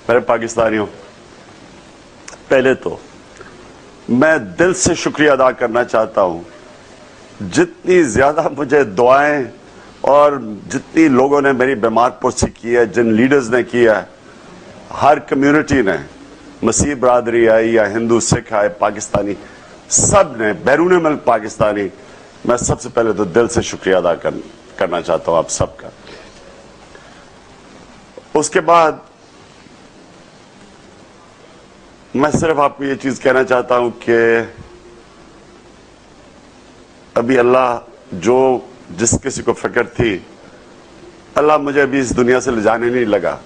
میرے پاکستانیوں، پہلے تو میں دل سے شکریہ ادا کرنا چاہتا ہوں، جتنی زیادہ مجھے دعائیں اور جتنی لوگوں نے میری بیمار پرسی کی ہے، جن لیڈرز نے کیا ہے، ہر کمیونٹی نے، مسیح برادری آئی یا ہندو سکھ آئے، پاکستانی، سب نے، بیرون ملک پاکستانی، میں سب سے پہلے تو دل سے شکریہ ادا کرنا چاہتا ہوں آپ سب کا۔ اس کے بعد میں صرف آپ کو یہ چیز کہنا چاہتا ہوں کہ ابھی اللہ جو جس کسی کو فکر تھی، اللہ مجھے ابھی اس دنیا سے لے جانے نہیں لگا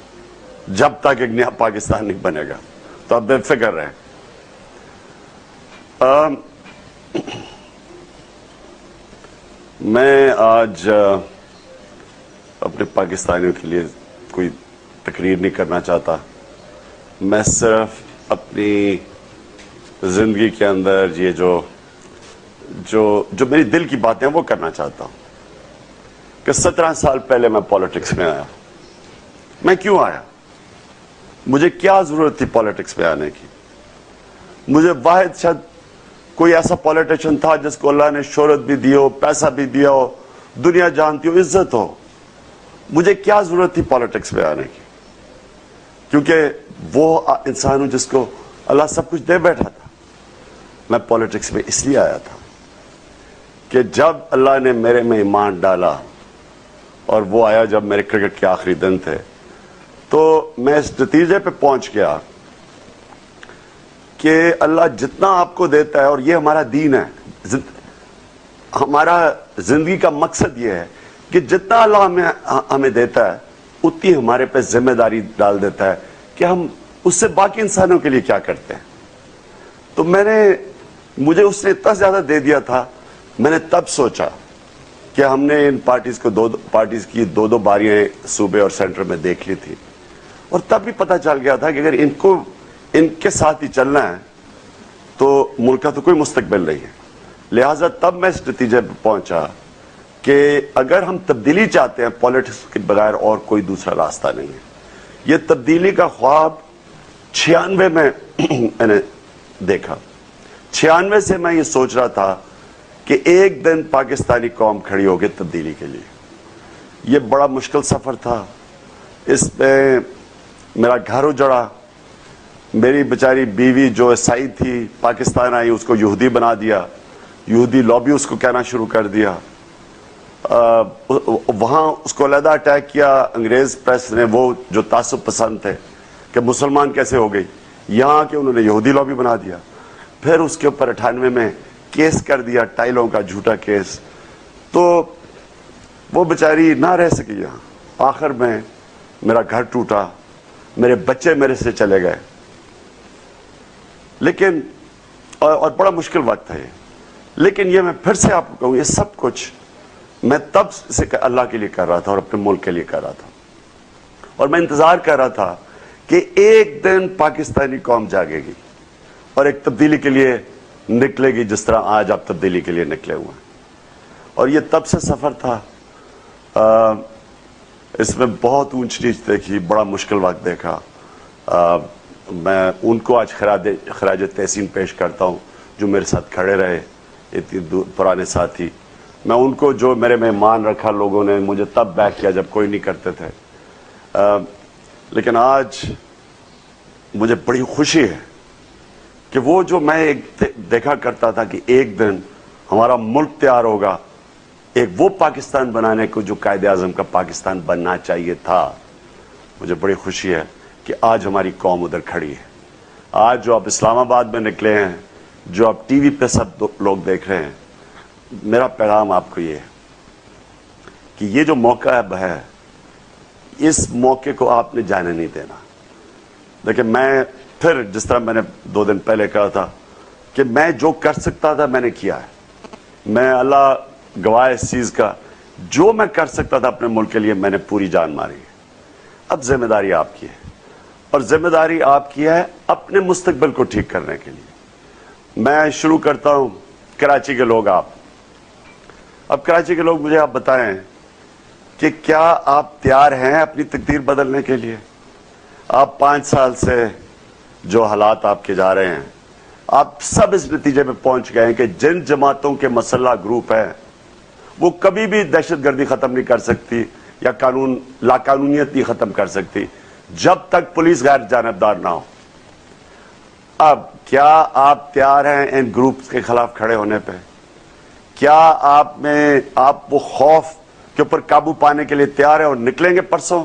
جب تک ایک نیا پاکستان نہیں بنے گا، تو آپ بے فکر رہیں۔ میں آج اپنے پاکستانیوں کے لیے کوئی تقریر نہیں کرنا چاہتا، میں صرف اپنی زندگی کے اندر یہ جو میری دل کی باتیں وہ کرنا چاہتا ہوں کہ 17 سال پہلے میں پالیٹکس میں آیا۔ میں کیوں آیا؟ مجھے کیا ضرورت تھی پالیٹکس میں آنے کی؟ مجھے واحد شاید کوئی ایسا پالیٹیشن تھا جس کو اللہ نے شہرت بھی دی ہو، پیسہ بھی دیا ہو، دنیا جانتی ہو، عزت ہو۔ مجھے کیا ضرورت تھی پالیٹکس میں آنے کی؟ کیونکہ وہ انسان ہوں جس کو اللہ سب کچھ دے بیٹھا تھا۔ میں پالیٹکس میں اس لیے آیا تھا کہ جب اللہ نے میرے میں ایمان ڈالا، اور وہ آیا جب میرے کرکٹ کے آخری دن تھے، تو میں اس نتیجے پہ پہنچ گیا کہ اللہ جتنا آپ کو دیتا ہے، اور یہ ہمارا دین ہے، ہمارا زندگی کا مقصد یہ ہے کہ جتنا اللہ ہمیں دیتا ہے اتنی ہمارے پہ ذمہ داری ڈال دیتا ہے کہ ہم اس سے باقی انسانوں کے لیے کیا کرتے ہیں۔ تو مجھے اس نے اتنا زیادہ دے دیا تھا، میں نے تب سوچا کہ ہم نے ان پارٹیز کی دو باریاں صوبے اور سینٹر میں دیکھ لی تھی، اور تب بھی پتہ چل گیا تھا کہ اگر ان کے ساتھ ہی چلنا ہے تو ملک کا تو کوئی مستقبل نہیں ہے۔ لہٰذا تب میں اس نتیجے پہ پہنچا کہ اگر ہم تبدیلی چاہتے ہیں، پالیٹکس کے بغیر اور کوئی دوسرا راستہ نہیں ہے۔ یہ تبدیلی کا خواب 96 میں میں نے دیکھا۔ 96 سے میں یہ سوچ رہا تھا کہ ایک دن پاکستانی قوم کھڑی ہوگی تبدیلی کے لیے۔ یہ بڑا مشکل سفر تھا، اس میں میرا گھر اجڑا، میری بیچاری بیوی جو عیسائی تھی پاکستان آئی، اس کو یہودی بنا دیا، یہودی لابی اس کو کہنا شروع کر دیا، وہاں اس کو علیحدہ اٹیک کیا انگریز پریس نے، وہ جو تعصب پسند تھے کہ مسلمان کیسے ہو گئی، یہاں کہ انہوں نے یہودی لابی بنا دیا۔ پھر اس کے اوپر 98 میں کیس کر دیا، ٹائلوں کا جھوٹا کیس، تو وہ بیچاری نہ رہ سکی یہاں۔ آخر میں میرا گھر ٹوٹا، میرے بچے میرے سے چلے گئے، لیکن اور بڑا مشکل وقت ہے یہ۔ لیکن یہ میں پھر سے آپ کو کہوں، یہ سب کچھ میں تب سے اللہ کے لیے کر رہا تھا اور اپنے ملک کے لیے کر رہا تھا، اور میں انتظار کر رہا تھا کہ ایک دن پاکستانی قوم جاگے گی اور ایک تبدیلی کے لیے نکلے گی، جس طرح آج آپ تبدیلی کے لیے نکلے ہوئے ہیں۔ اور یہ تب سے سفر تھا، اس میں بہت اونچ نیچ دیکھی، بڑا مشکل وقت دیکھا۔ میں ان کو آج خراج تحسین پیش کرتا ہوں جو میرے ساتھ کھڑے رہے، اتنی پرانے ساتھی۔ میں ان کو جو میرے میں ایمان رکھا، لوگوں نے مجھے تب بیک کیا جب کوئی نہیں کرتے تھے۔ لیکن آج مجھے بڑی خوشی ہے کہ وہ جو میں دیکھا کرتا تھا کہ ایک دن ہمارا ملک تیار ہوگا ایک وہ پاکستان بنانے کو جو قائد اعظم کا پاکستان بننا چاہیے تھا، مجھے بڑی خوشی ہے کہ آج ہماری قوم ادھر کھڑی ہے۔ آج جو آپ اسلام آباد میں نکلے ہیں، جو آپ ٹی وی پہ سب لوگ دیکھ رہے ہیں، میرا پیغام آپ کو یہ ہے کہ یہ جو موقع ہے، اس موقع کو آپ نے جانے نہیں دینا۔ دیکھیں، میں پھر جس طرح میں نے 2 دن پہلے کہا تھا کہ میں جو کر سکتا تھا میں نے کیا ہے، میں اللہ گواہ اس چیز کا، جو میں کر سکتا تھا اپنے ملک کے لیے میں نے پوری جان ماری ہے۔ اب ذمہ داری آپ کی ہے، اور ذمہ داری آپ کی ہے اپنے مستقبل کو ٹھیک کرنے کے لیے۔ میں شروع کرتا ہوں کراچی کے لوگ، اب کراچی کے لوگ مجھے آپ بتائیں کہ کیا آپ تیار ہیں اپنی تقدیر بدلنے کے لیے؟ آپ 5 سال سے جو حالات آپ کے جا رہے ہیں، آپ سب اس نتیجے پہ پہنچ گئے ہیں کہ جن جماعتوں کے مسلح گروپ ہیں وہ کبھی بھی دہشت گردی ختم نہیں کر سکتی یا لا قانونیت نہیں ختم کر سکتی جب تک پولیس غیر جانبدار نہ ہو۔ اب کیا آپ تیار ہیں ان گروپس کے خلاف کھڑے ہونے پہ؟ کیا آپ وہ خوف کے اوپر قابو پانے کے لیے تیار ہیں اور نکلیں گے پرسوں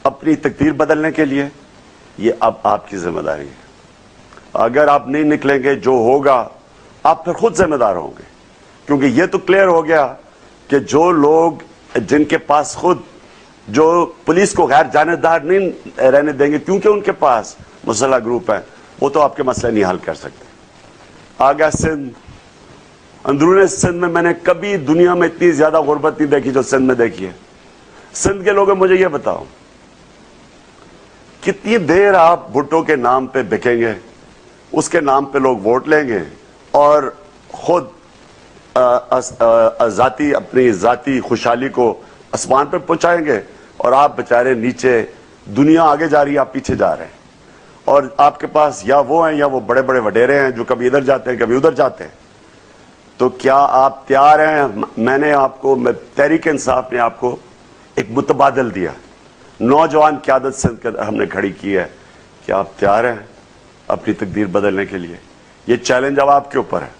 اپنی تقدیر بدلنے کے لیے؟ یہ اب آپ کی ذمہ داری ہے۔ اگر آپ نہیں نکلیں گے، جو ہوگا آپ پھر خود ذمہ دار ہوں گے، کیونکہ یہ تو کلیئر ہو گیا کہ جو لوگ جن کے پاس خود جو پولیس کو غیر جانبدار نہیں رہنے دیں گے کیونکہ ان کے پاس مسلح گروپ ہیں، وہ تو آپ کے مسئلے نہیں حل کر سکتے۔ آگا سندھ، اندرون سندھ میں نے کبھی دنیا میں اتنی زیادہ غربت نہیں دیکھی جو سندھ میں دیکھی ہے۔ سندھ کے لوگوں مجھے یہ بتاؤ، کتنی دیر آپ بھٹو کے نام پہ بکیں گے، اس کے نام پہ لوگ ووٹ لیں گے اور خود اپنی ذاتی خوشحالی کو آسمان پہ پہنچائیں گے، اور آپ بچارے نیچے، دنیا آگے جا رہی ہے، آپ پیچھے جا رہے ہیں، اور آپ کے پاس یا وہ ہیں یا وہ بڑے بڑے وڈیرے ہیں جو کبھی ادھر جاتے ہیں کبھی ادھر جاتے ہیں۔ تو کیا آپ تیار ہیں؟ میں نے آپ کو، تحریک انصاف نے آپ کو ایک متبادل دیا، نوجوان قیادت سندھ ہم نے کھڑی کی ہے، کیا آپ تیار ہیں اپنی تقدیر بدلنے کے لیے؟ یہ چیلنج اب آپ کے اوپر ہے۔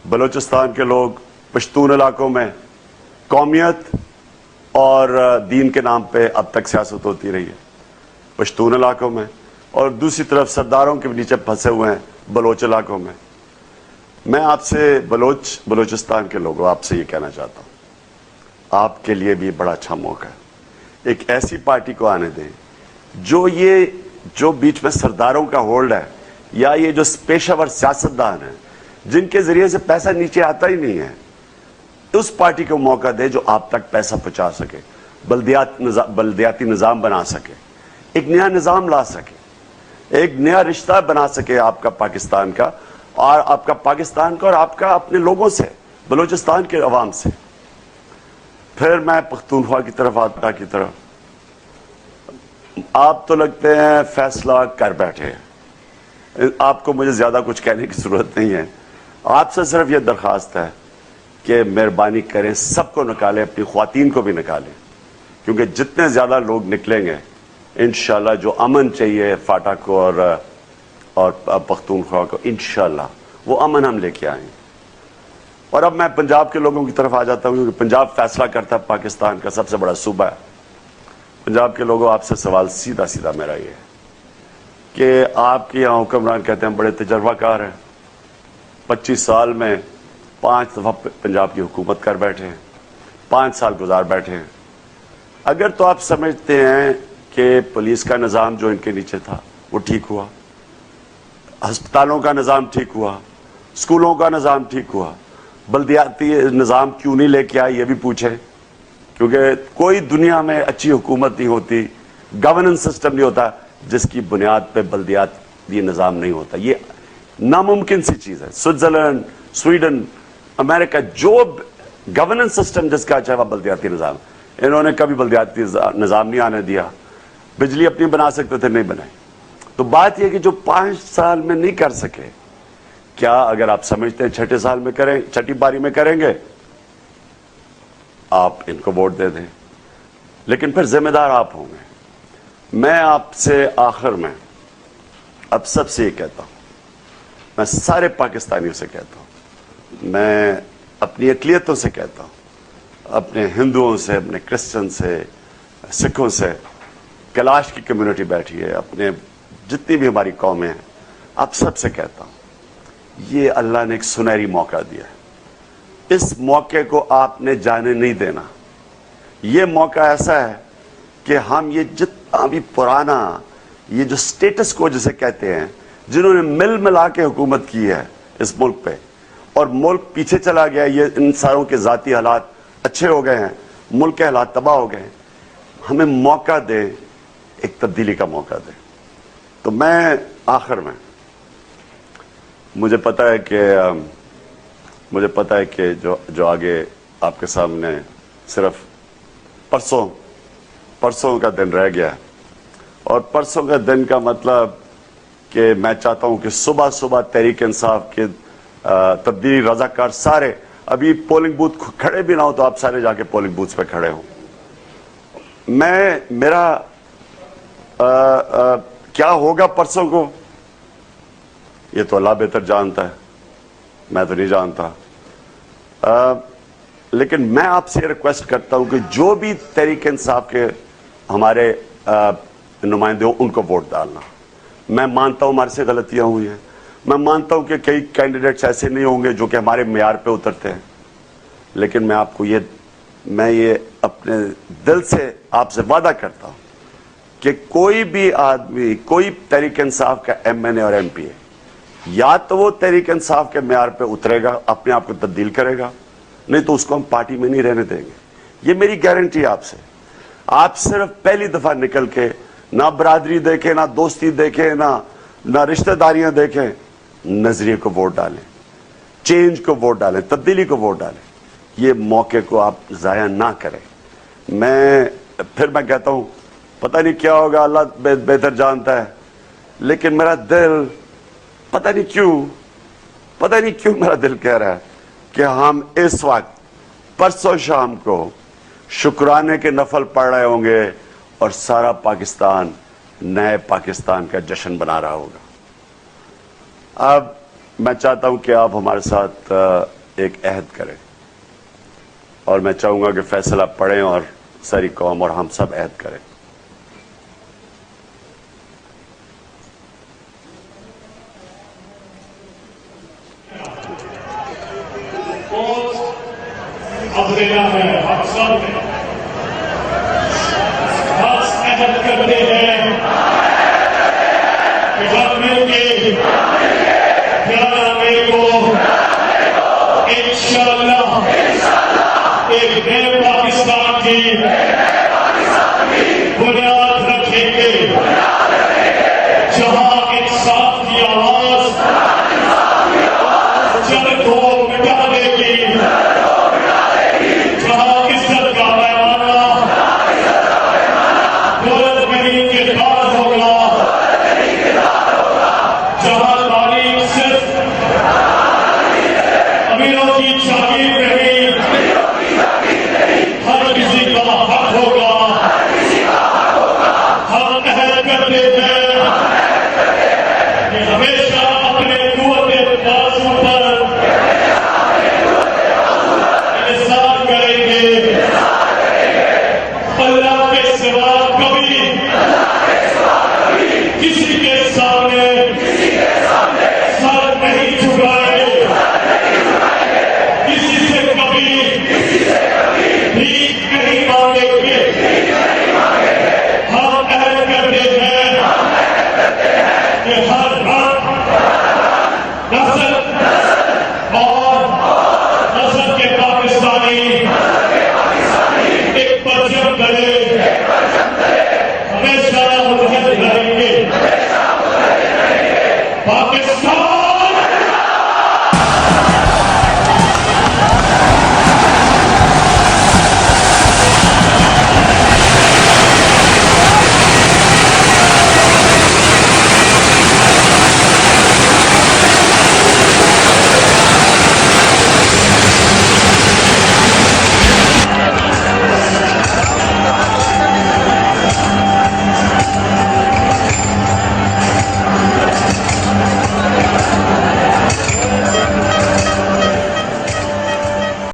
بلوچستان کے لوگ پشتون علاقوں میں قومیت اور دین کے نام پہ اب تک سیاست ہوتی رہی ہے پشتون علاقوں میں، اور دوسری طرف سرداروں کے نیچے پھنسے ہوئے ہیں بلوچ علاقوں میں۔ میں آپ سے بلوچستان کے لوگوں آپ سے یہ کہنا چاہتا ہوں، آپ کے لیے بھی بڑا اچھا موقع ہے، ایک ایسی پارٹی کو آنے دیں جو بیچ میں سرداروں کا ہولڈ ہے یا یہ جو پیشہ ور سیاستدان ہیں جن کے ذریعے سے پیسہ نیچے آتا ہی نہیں ہے، اس پارٹی کو موقع دے جو آپ تک پیسہ پہنچا سکے، بلدیاتی نظام بنا سکے، ایک نیا نظام لا سکے، ایک نیا رشتہ بنا سکے آپ کا پاکستان کا، اور آپ کا پاکستان کا اور آپ کا اپنے لوگوں سے، بلوچستان کے عوام سے۔ پھر میں پختونخوا کی طرف آتا کی طرف، آپ تو لگتے ہیں فیصلہ کر بیٹھے ہیں، آپ کو مجھے زیادہ کچھ کہنے کی ضرورت نہیں ہے۔ آپ سے صرف یہ درخواست ہے کہ مہربانی کریں، سب کو نکالیں، اپنی خواتین کو بھی نکالیں، کیونکہ جتنے زیادہ لوگ نکلیں گے انشاءاللہ جو امن چاہیے فاٹا کو اور پختونخوا کو، انشاءاللہ وہ امن ہم لے کے آئیں گے۔ اور اب میں پنجاب کے لوگوں کی طرف آ جاتا ہوں، کیونکہ پنجاب فیصلہ کرتا ہے، پاکستان کا سب سے بڑا صوبہ ہے۔ پنجاب کے لوگوں، آپ سے سوال سیدھا میرا یہ ہے کہ آپ کے یہاں حکمران کہتے ہیں بڑے تجربہ کار ہیں، 25 سال میں 5 دفعہ پنجاب کی حکومت کر بیٹھے ہیں، 5 سال گزار بیٹھے ہیں۔ اگر تو آپ سمجھتے ہیں کہ پولیس کا نظام جو ان کے نیچے تھا وہ ٹھیک ہوا، ہسپتالوں کا نظام ٹھیک ہوا، اسکولوں کا نظام ٹھیک ہوا، بلدیاتی نظام کیوں نہیں لے کے آئے یہ بھی پوچھیں، کیونکہ کوئی دنیا میں اچھی حکومت نہیں ہوتی، گورننس سسٹم نہیں ہوتا جس کی بنیاد پہ بلدیاتی نظام نہیں ہوتا۔ یہ ناممکن سی چیز ہے۔ سوئٹزرلینڈ، سویڈن، امریکہ، جو گورننس سسٹم جس کا اچھا ہے وہ بلدیاتی نظام، انہوں نے کبھی بلدیاتی نظام نہیں آنے دیا۔ بجلی اپنی بنا سکتے تھے، نہیں بنائی۔ تو بات یہ کہ جو 5 سال میں نہیں کر سکے، کیا اگر آپ سمجھتے ہیں 6 سال میں کریں، 6 باری میں کریں گے، آپ ان کو ووٹ دے دیں، لیکن پھر ذمہ دار آپ ہوں گے۔ میں آپ سے آخر میں اب سب سے یہ کہتا ہوں، میں سارے پاکستانیوں سے کہتا ہوں، میں اپنی اقلیتوں سے کہتا ہوں، اپنے ہندوؤں سے، اپنے کرسچن سے، سکھوں سے، کیلاش کی کمیونٹی بیٹھی ہے، اپنے جتنی بھی ہماری قومیں ہیں، آپ سب سے کہتا ہوں، یہ اللہ نے ایک سنہری موقع دیا ہے، اس موقع کو آپ نے جانے نہیں دینا۔ یہ موقع ایسا ہے کہ ہم یہ جتنا بھی پرانا یہ جو سٹیٹس کو جسے کہتے ہیں، جنہوں نے مل ملا کے حکومت کی ہے اس ملک پہ، اور ملک پیچھے چلا گیا، یہ ان ساروں کے ذاتی حالات اچھے ہو گئے ہیں، ملک کے حالات تباہ ہو گئے ہیں، ہمیں موقع دیں، ایک تبدیلی کا موقع دیں۔ تو میں آخر میں، مجھے پتہ ہے کہ جو آگے آپ کے سامنے صرف پرسوں کا دن رہ گیا ہے، اور پرسوں کا دن کا مطلب کہ میں چاہتا ہوں کہ صبح صبح تحریک انصاف کے تبدیلی رضاکار سارے ابھی پولنگ بوتھ کھڑے بھی نہ ہو تو آپ سارے جا کے پولنگ بوتھ پہ کھڑے ہوں. میرا کیا ہوگا پرسوں کو یہ تو اللہ بہتر جانتا ہے, میں تو نہیں جانتا. لیکن میں آپ سے ریکویسٹ کرتا ہوں کہ جو بھی تحریک انصاف کے ہمارے نمائندے ہوں ان کو ووٹ ڈالنا. میں مانتا ہوں ہمارے سے غلطیاں ہوئی ہیں, میں مانتا ہوں کہ کئی کینڈیڈیٹس ایسے نہیں ہوں گے جو کہ ہمارے معیار پہ اترتے ہیں, لیکن میں آپ کو یہ اپنے دل سے آپ سے وعدہ کرتا ہوں کہ کوئی بھی آدمی, کوئی تحریک انصاف کا ایم این اے اور ایم پی اے یا تو وہ تحریک انصاف کے معیار پہ اترے گا, اپنے آپ کو تبدیل کرے گا, نہیں تو اس کو ہم پارٹی میں نہیں رہنے دیں گے. یہ میری گارنٹی ہے آپ سے. آپ صرف پہلی دفعہ نکل کے نہ برادری دیکھیں, نہ دوستی دیکھیں, نہ رشتہ داریاں دیکھیں, نظریے کو ووٹ ڈالیں, چینج کو ووٹ ڈالیں, تبدیلی کو ووٹ ڈالیں. یہ موقع کو آپ ضائع نہ کریں. میں کہتا ہوں پتہ نہیں کیا ہوگا, اللہ بہتر جانتا ہے, لیکن میرا دل پتہ نہیں کیوں میرا دل کہہ رہا ہے کہ ہم اس وقت پرسوں شام کو شکرانے کے نفل پڑھ رہے ہوں گے اور سارا پاکستان نئے پاکستان کا جشن بنا رہا ہوگا. اب میں چاہتا ہوں کہ آپ ہمارے ساتھ ایک عہد کریں, اور میں چاہوں گا کہ فیصلہ پڑھیں اور ساری قوم اور ہم سب عہد کریں. اب دینا ہے ہم سب خاص عہد کرتے ہیں کہ ہم مل کے 11 مئی کو انشاءاللہ ایک نئے پاکستان کی بنیاد رکھیں گے, جہاں انصاف کی آواز جنگ کو مٹا دے گی, جہاں عزت کا پیمانہ دولت نہیں کے بعد ہوگا, جہاں تعلیم صرف امیروں کی جاگیر نہیں ہر کسی کا حق ہوگا. ہم عہد کرتے ہیں